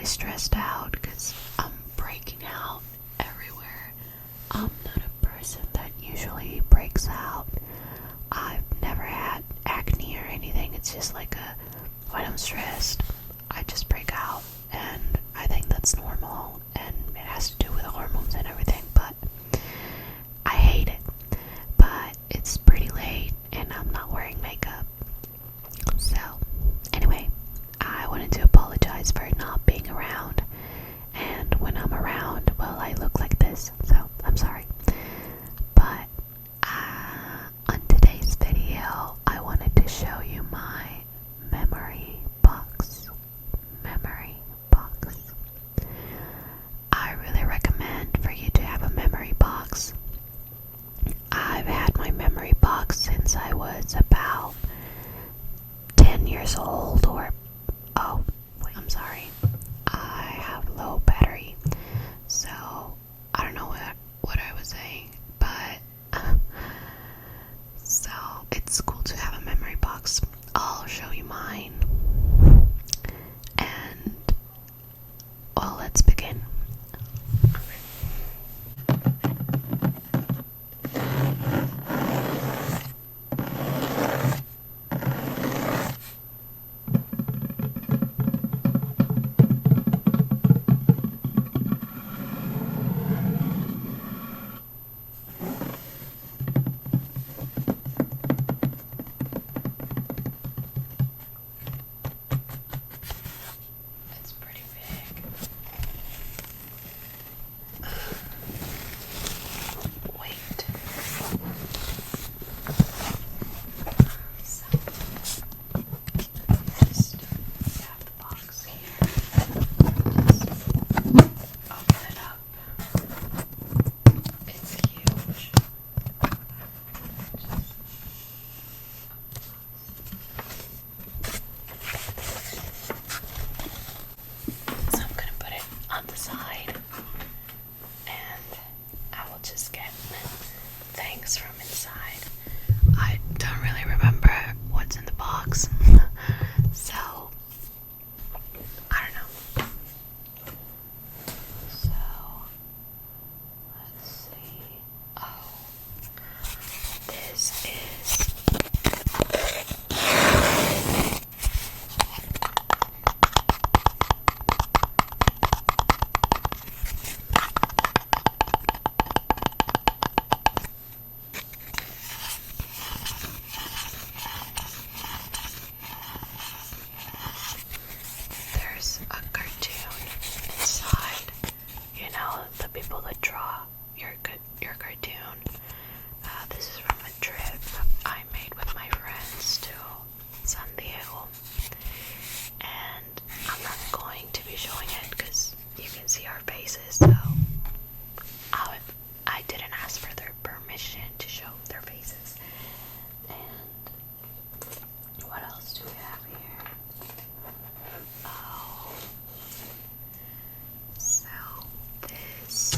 stressed out because I'm breaking out everywhere. I'm not a person that usually breaks out. I've never had acne or anything. It's just like when I'm stressed, I just break out, and I think that's normal, and it has to do with hormones and everything, but I hate it. But it's pretty late, and I'm not wearing makeup. So, anyway, I wanted to apologize for not being around, and when I'm around, well, I look like this, so I'm sorry. But on today's video, I wanted to show you my memory box. I really recommend for you to have a memory box. I've had my memory box since I was about 10 years old, I'm sorry. I have low battery, so I don't know what I was saying, but so it's cool to have a memory box. I'll show you mine, and well, let's begin. It's pretty big. Wait. So, just have the box here. Just open it up. It's huge. So I'm gonna put it on the side, and I will just get things from inside. I don't really remember what's in the box, so I don't know. So let's see. Oh, this is there's a cartoon inside. You know, the people that draw your cartoon. This is from a trip I made with my friends to San Diego, and I'm not going to be showing it because you can see our faces, so I didn't ask for their permission to show their faces. And what else do we have here? Oh, so this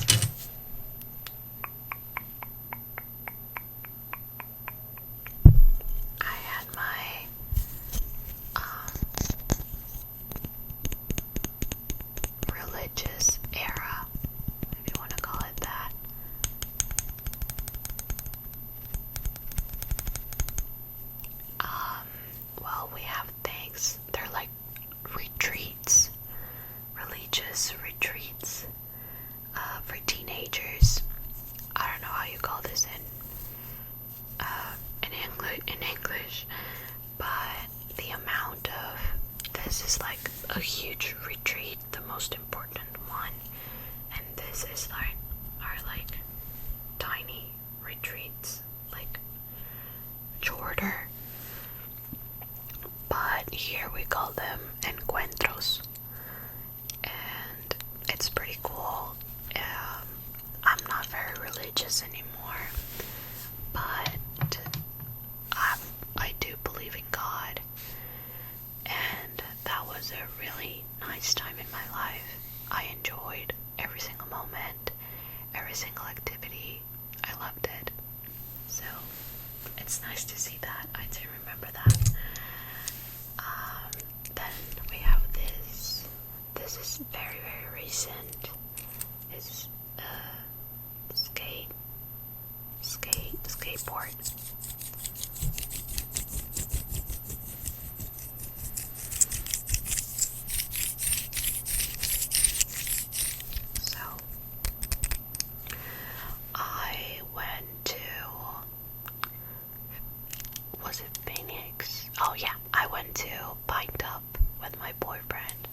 I had my religious era, if you want to call it that. Well, we have things, they're like retreats, religious retreats for teenagers. I don't know how you call this in English, but the amount of this is like a huge retreat, the most important one, and this is like our tiny retreats, like shorter, but here we call them encuentros, and it's pretty cool. I'm not very religious anymore, but I do believe in God, and that was a really nice time in my life. I enjoyed every single moment, every single activity. I loved it. So it's nice to see that. I do remember that. Then we have this. This is very, very recent is skateboard. So I went to, was it Phoenix? Oh yeah, I went to Pint Up with my boyfriend,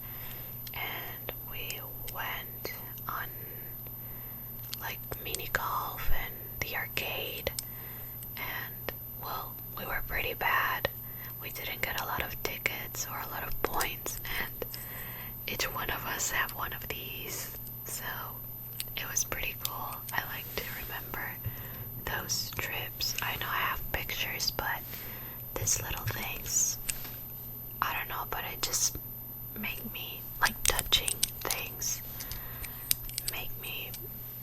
and we went on like mini golf and the arcade, and well, we were pretty bad. We didn't get a lot of tickets or a lot of points, and each one of us have one of these, so it was pretty cool. I like to remember those trips. I know I have pictures, but these little things, I don't know, but it just make me, like touching things,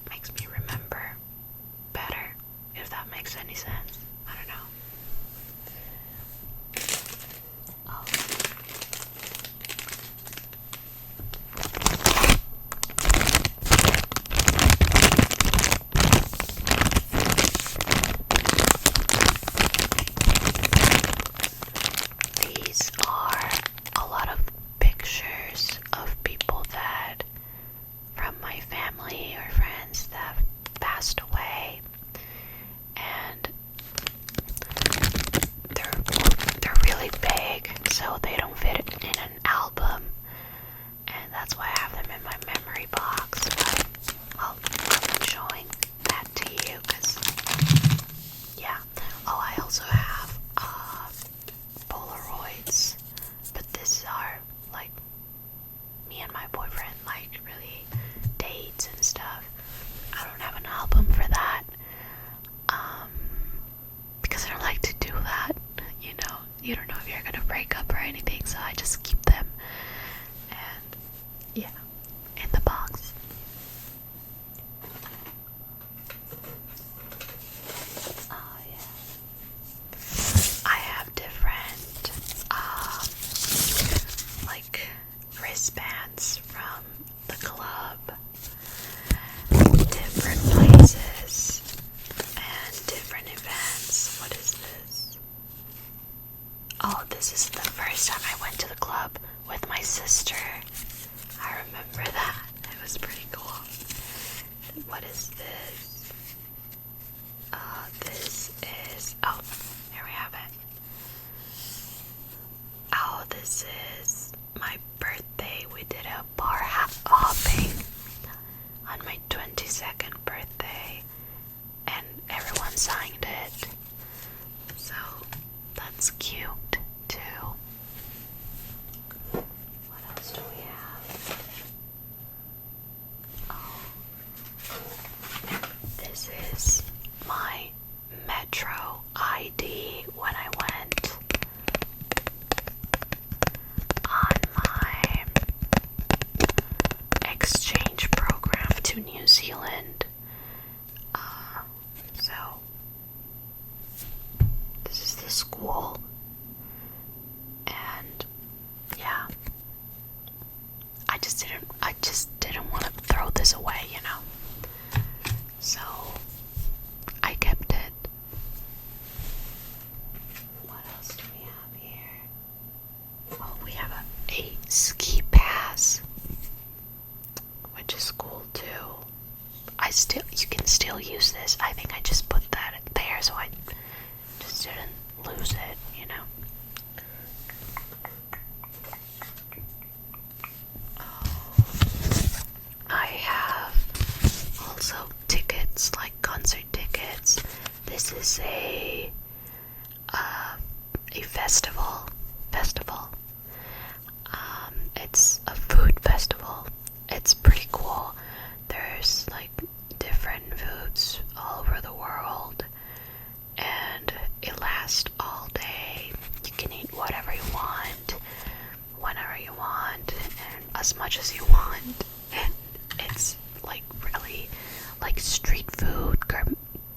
makes me remember better, if that makes any sense. I don't know. Oh. These are a lot of pictures of people that, from my family or friends that have passed away, and they're really big, so they don't fit in an album, and that's why I have them in my memory box. But I'll be showing that to you, because yeah. Oh, I also have Polaroids, but these are like me and my boyfriend, like really dates and stuff. I don't have an album for that, because I don't like to do that. You don't know if you're gonna break up or anything, so I just keep them, and yeah, in the box. Oh yeah, I have different like wristbands from the club, different places and different events. What is this? Oh, this is the first time I went to the club with my sister. I remember that. It was pretty cool. What is this? This is, oh, here we have it. Oh, this is my birthday. We did a bar hopping on my 22nd birthday, and everyone signed it. So that's cute too. What else do we have? Oh, this is my Metro ID when I went on my exchange program to New Zealand. So this is the school, and yeah, I just didn't want to throw this away, so I kept it. What else do we have here? Oh, we have a ski pass, which is cool too. You can still use this. I think I just put that there so I just didn't lose it, I have also tickets, like concert tickets. This is a festival. It's a food festival. It's pretty cool. There's like different foods all over the world, and it lasts all day. You can eat whatever you want, whenever you want, and as much as you want. And it's like really like street food,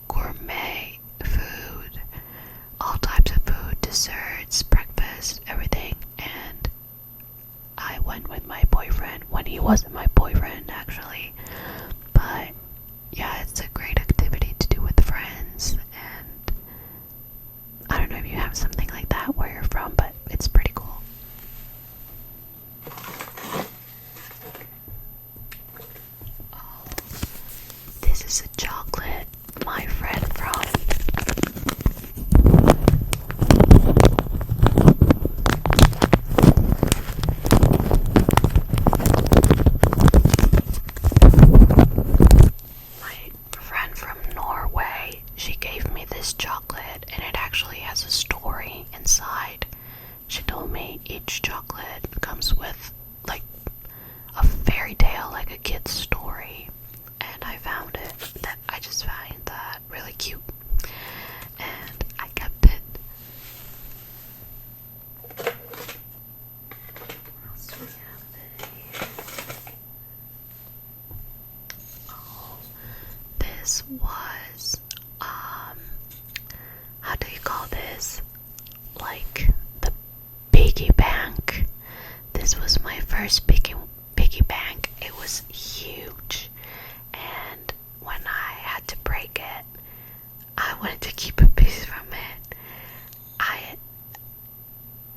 gourmet food, all types of food, desserts, breakfast, everything. And I went with my boyfriend boyfriend when he wasn't my boyfriend, actually. But yeah, it's a great activity to do with friends, and I don't know if you have something like that where you're from, but it's pretty cool. Oh, this is a chocolate my friend from Norway. She gave me this chocolate, and it actually has a story inside. She told me each chocolate comes with like a fairy tale, like a kid's story, and I just found that really cute, and I kept it. What else do we have here? Oh, this was how do you call this? Like the piggy bank. This was my first piggy bank. It was huge, and when I had to break it, I wanted to keep a piece from it. I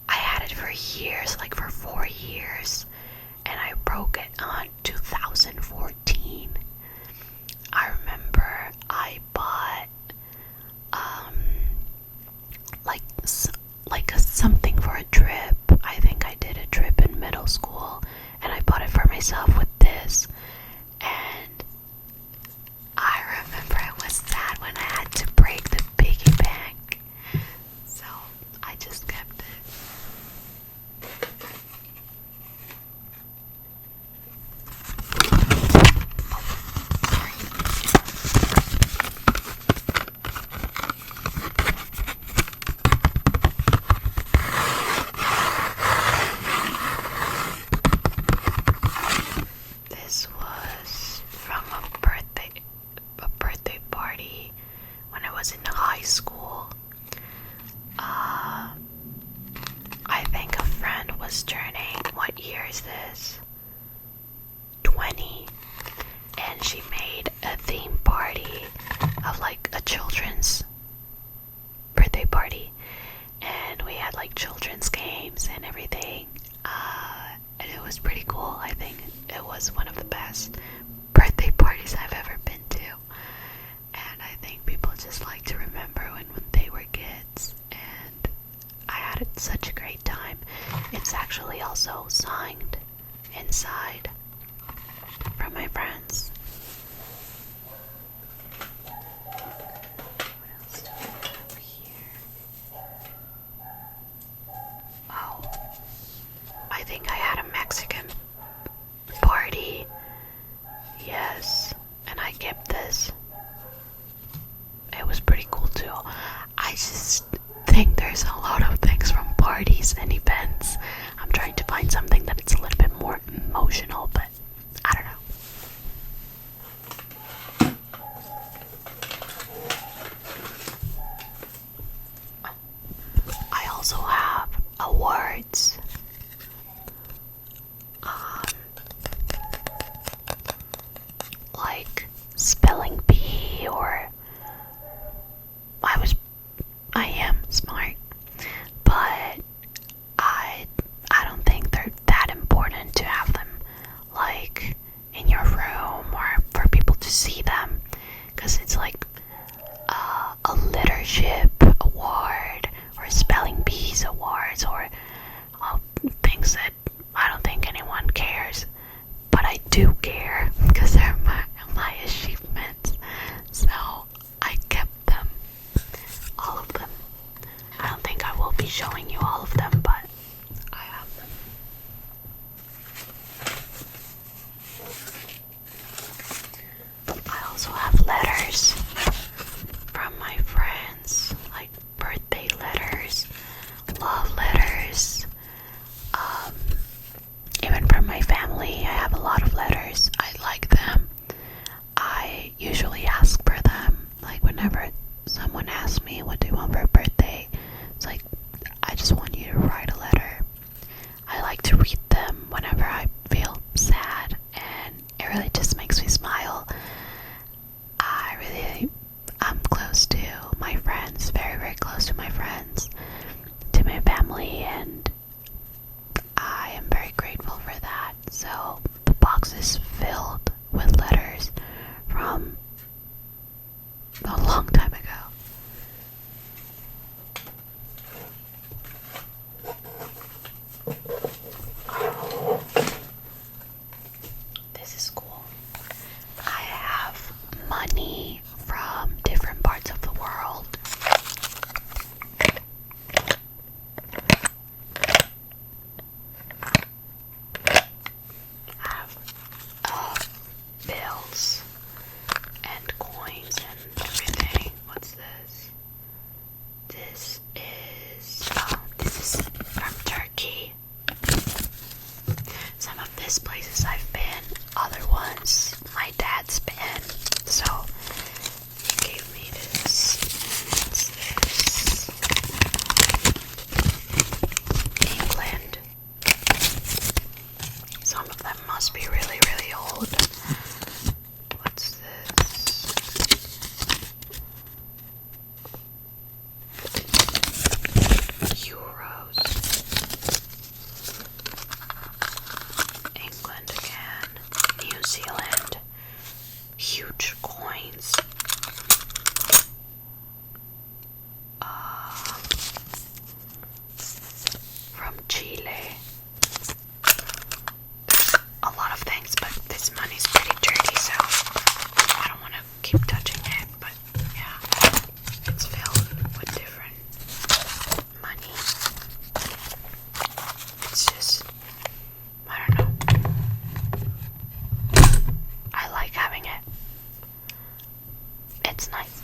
had it for years, like for 4 years, and I broke it on 2014. I remember I bought something for a trip. I think I did a trip in middle school, and I bought it for myself with this. And I remember it was sad when I had to break the piggy bank, so I just kept it. This was from a birthday party when I was in high school. I think a friend was turning, what year is this? 20. And she made a theme party of like a children's birthday party. And we had like children's games and everything. And it was pretty cool. I think it was one of the best birthday parties I've ever been to. And I think people just like to remember when they were kids. And I had such a great time. It's actually also signed inside from my friends. What else do we have here? Oh, I think I had a Mexican party. Yes, and I kept this. It was pretty cool too. I just think there's a lot of things from parties and events. I'm trying to find something that's a little bit more emotional, but I don't know. I also have awards. Like spelling bee, or I am smart, but I don't think they're that important to have them like in your room or for people to see them, because it's like a leadership award or spelling bees awards or things that I don't think anyone cares, but I do care because they're my achievements. So I kept them, all of them. I don't think I will be showing you all of them, but I have them. I also have letters from my friends, like birthday letters, love letters, even from my family. I have a lot of letters. previous places I've been, other ones my dad's been. So he gave me this. What's this? England. Some of them must be really, really old. What's this? Euros. England again. New Zealand. Huge coins. From Chile. A lot of things, but this money's pretty dirty, so I don't want to keep touching it, but yeah, it's filled with different money. It's just, I don't know. I like having it. It's nice.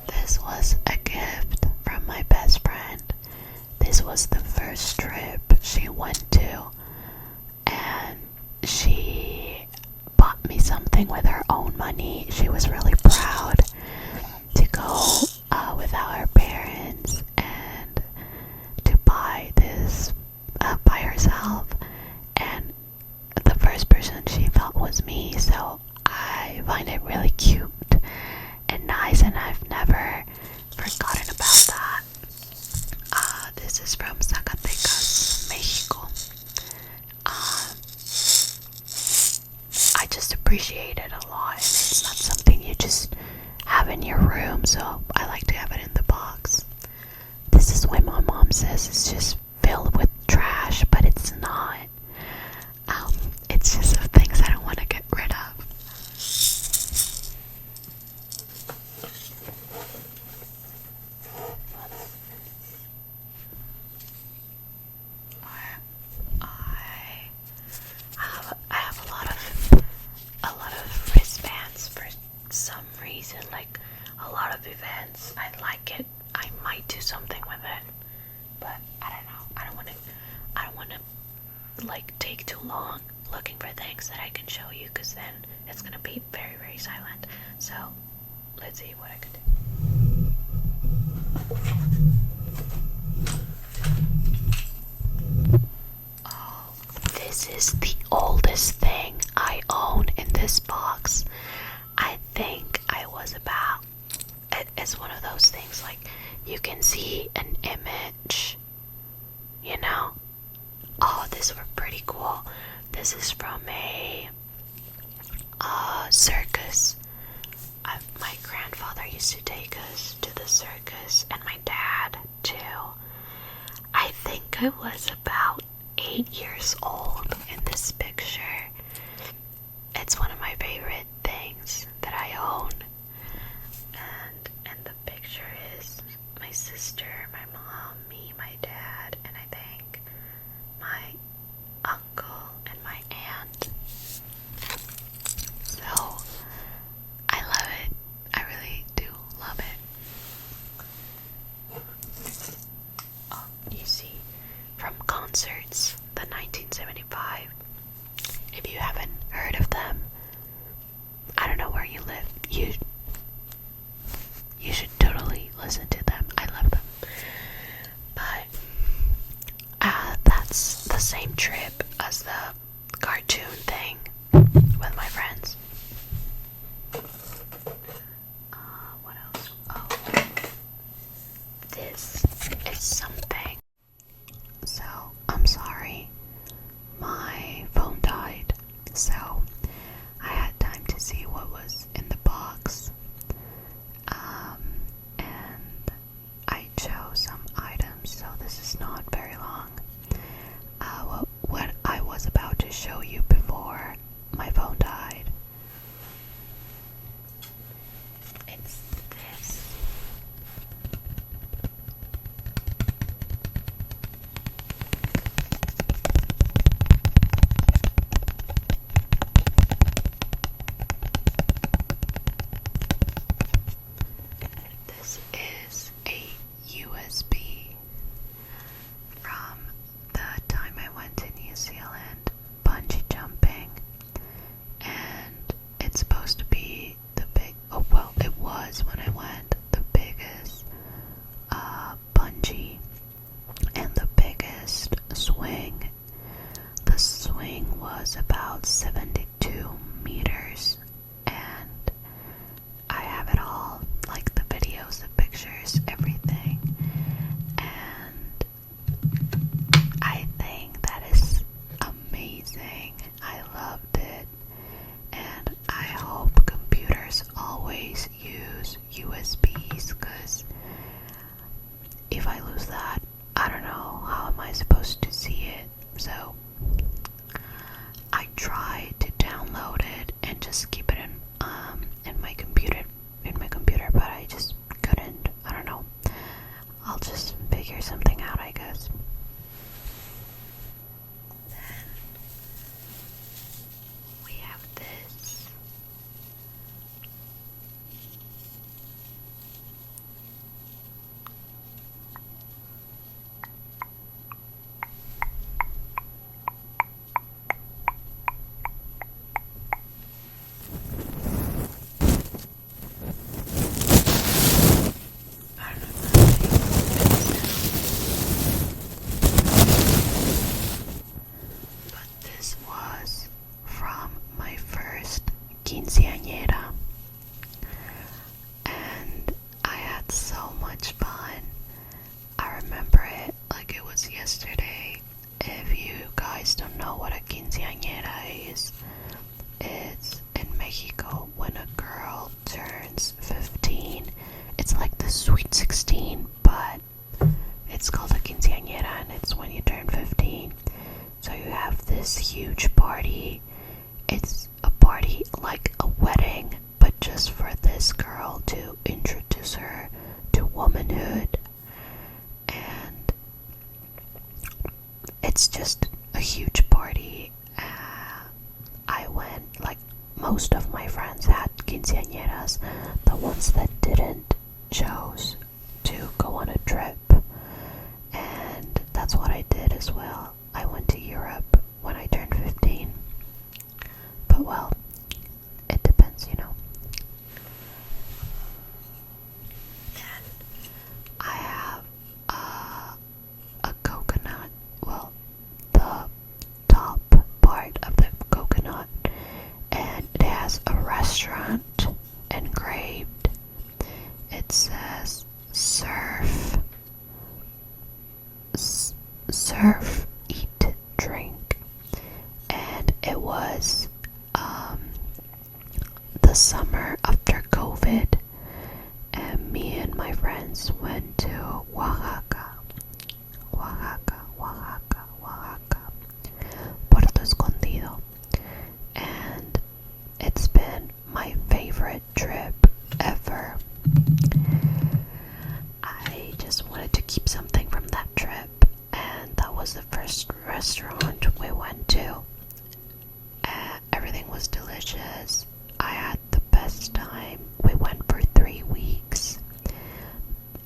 This was a gift from my best friend. This was the first trip she went to, and she bought me something with her own money. She was really proud to go without her parents and to buy this by herself. And the first person she thought was me, so I find it really cute and nice, and I've never forgotten about that. This is from Zacatecas, Mexico. I just appreciate it a lot, and it's not something you just have in your room, so I like to have it in the box. This is why my mom says it's just filled with trash, but it's not. It's just of things I don't want to get rid of. I have a lot of wristbands for some reason, like a lot of events. I like it. I might do something with it, but I don't know. I don't want to like take too long looking for things that I can show you, because then it's gonna be very, very silent. So let's see what I can do. Oh, this is the oldest thing I own in this box. I think I was about, it's one of those things like you can see an image, you know. Oh, these were pretty cool. This is from a circus. My grandfather used to take us to the circus, and my dad too. I think I was about 8 years old in this picture. It's one of my favorite things that I own. And the picture is my sister, my mom, me, my dad, and I think my uncle and my aunt. So I love it. I really do love it. Oh, you see, from concerts, the 1975 quinceañera, and I had so much fun. I remember it like it was yesterday. If you guys don't know what a quinceañera is, it's in Mexico when a girl turns 15. It's like the Sweet 16, but it's called a quinceañera, and it's when you turn 15. So you have this huge party. It's a party like a wedding, but just for this girl to introduce her to womanhood. And it's just a huge party. I went, like most of my friends had quinceañeras. The ones that didn't chose to go on a trip. And that's what I did as well. I went to Europe when I turned 15. But well, it depends, you know. Then I have a coconut. Well, the top part of the coconut, and it has a restaurant engraved. It says surf, eat, drink, and it was the summer after COVID, and me and my friends went to Oaxaca, Puerto Escondido, and it's been my favorite trip ever. I just wanted to keep something from that trip, and that was the first restaurant we went to. Everything was delicious. I had the best time. We went for 3 weeks.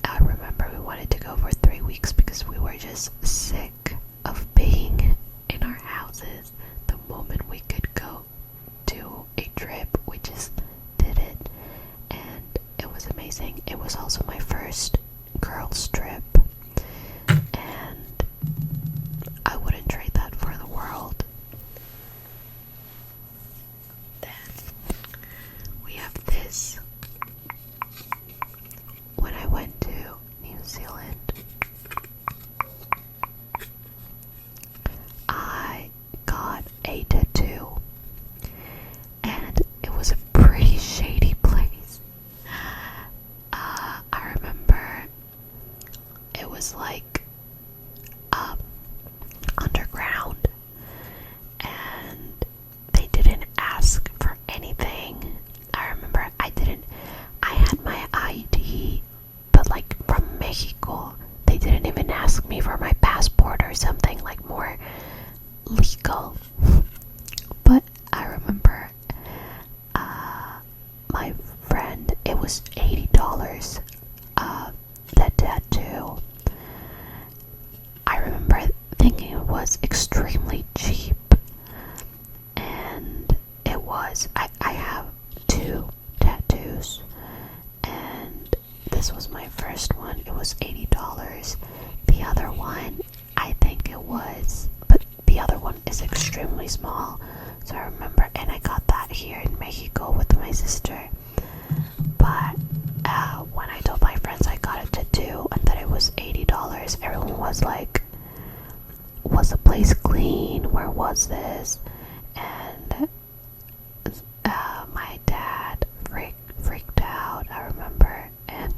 I remember we wanted to go for 3 weeks because we were just sick of being in our houses. The moment we could go to a trip, we just did it, and it was amazing. It was also my first girls trip, and I wouldn't trade that for the world. Then we have this. When I went to New Zealand, I got a tattoo, and it was a pretty shady place. I remember it was like underground, and they didn't ask for anything. I remember I had my ID, but like from Mexico, they didn't even ask me for my passport or something like more legal. But I remember my friend, it was $80, that tattoo. I remember thinking it was extremely cheap, and it was. I have 2 tattoos, and this was my first one. It was $80. The other one, I think it was, but the other one is extremely small. So I remember, and I got that here in Mexico with my sister. But when I told my friends I got a tattoo and that it was $80, everyone was like, was the place clean? Where was this? And my dad freaked out, I remember. And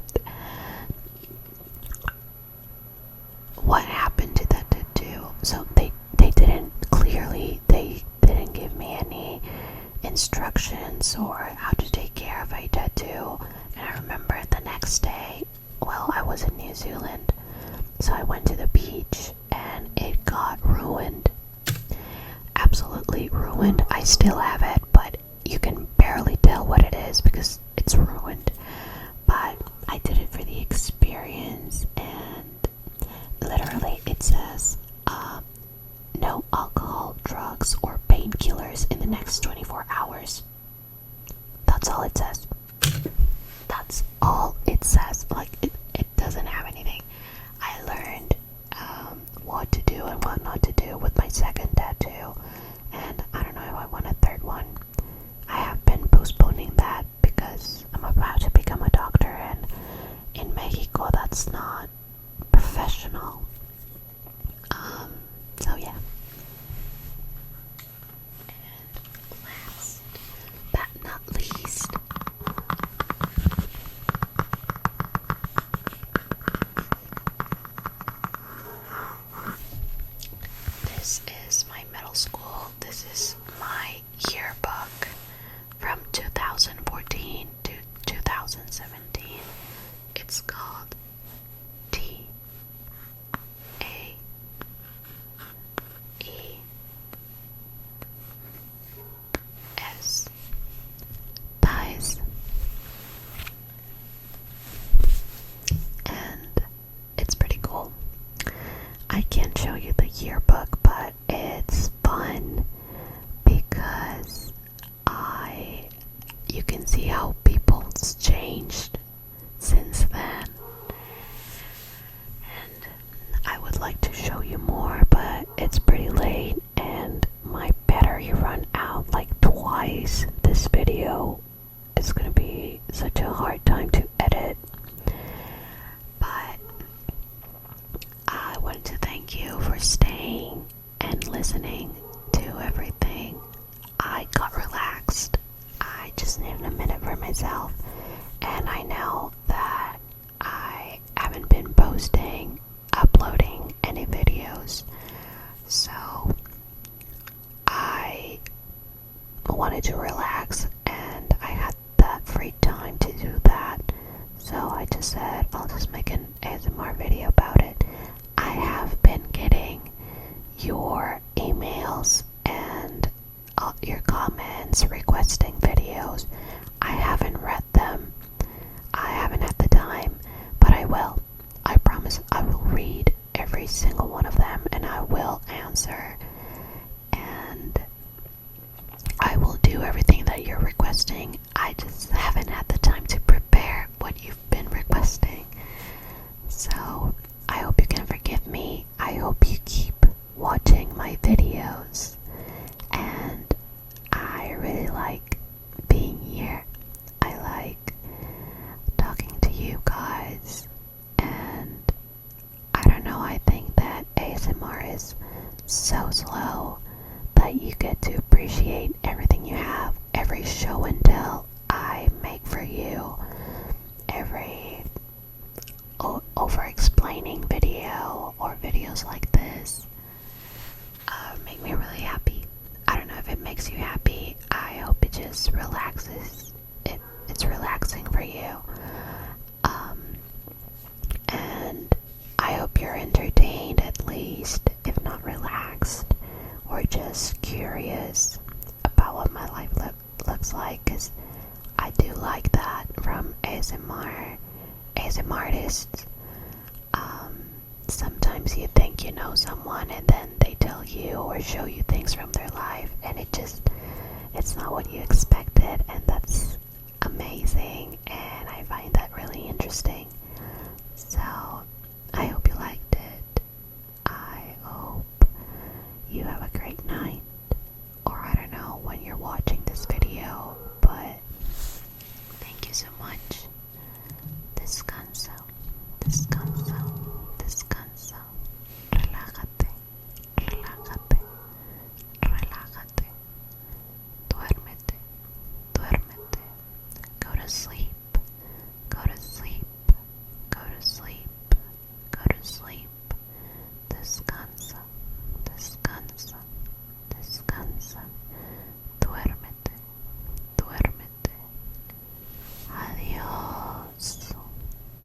what happened to that tattoo? So they didn't give me any instructions or how to take care of a tattoo. And I remember the next day, well, I was in New Zealand, so I went to the beach and it got ruined. Absolutely ruined. I still have it, but you can barely tell what it is because it's ruined. But I did it for the experience, and literally it says no alcohol, drugs, or painkillers in the next 24 hours. That's all it says. That's all it says. Like, it doesn't have anything. I learned what to do and what not to do with my second tattoo, and I don't know if I want a third one. I have been this video is going to be such a hard time to edit. But I wanted to thank you for staying and listening to everything. I got relaxed. I just needed a minute for myself. And I know that I haven't been uploading any videos. So I wanted to relax, and I had that free time to do that. So I just said, I'll just make an ASMR video about it. I have been getting your emails and your comments requesting videos. I haven't read them. I haven't had the time, but I will. I promise I will read every single one of them, and I will answer, and I will do everything that you're requesting. I just haven't had the time to prepare what you've been requesting. So I hope you can forgive me. I hope you keep watching my videos, and I really like being here. I like talking to you guys, and I don't know, I think that ASMR is so slow that you get to appreciate everything you have, every show and tell I make for you, every over-explaining video or videos like this make me really happy. I don't know if it makes you happy. I hope it just relaxes. It's relaxing for you. And I hope you're entertained at least, if not relaxed, or just curious about what my life looks like, because I do like that from ASMR artists. Sometimes you think you know someone, and then they tell you or show you things from their life, and it's not what you expected.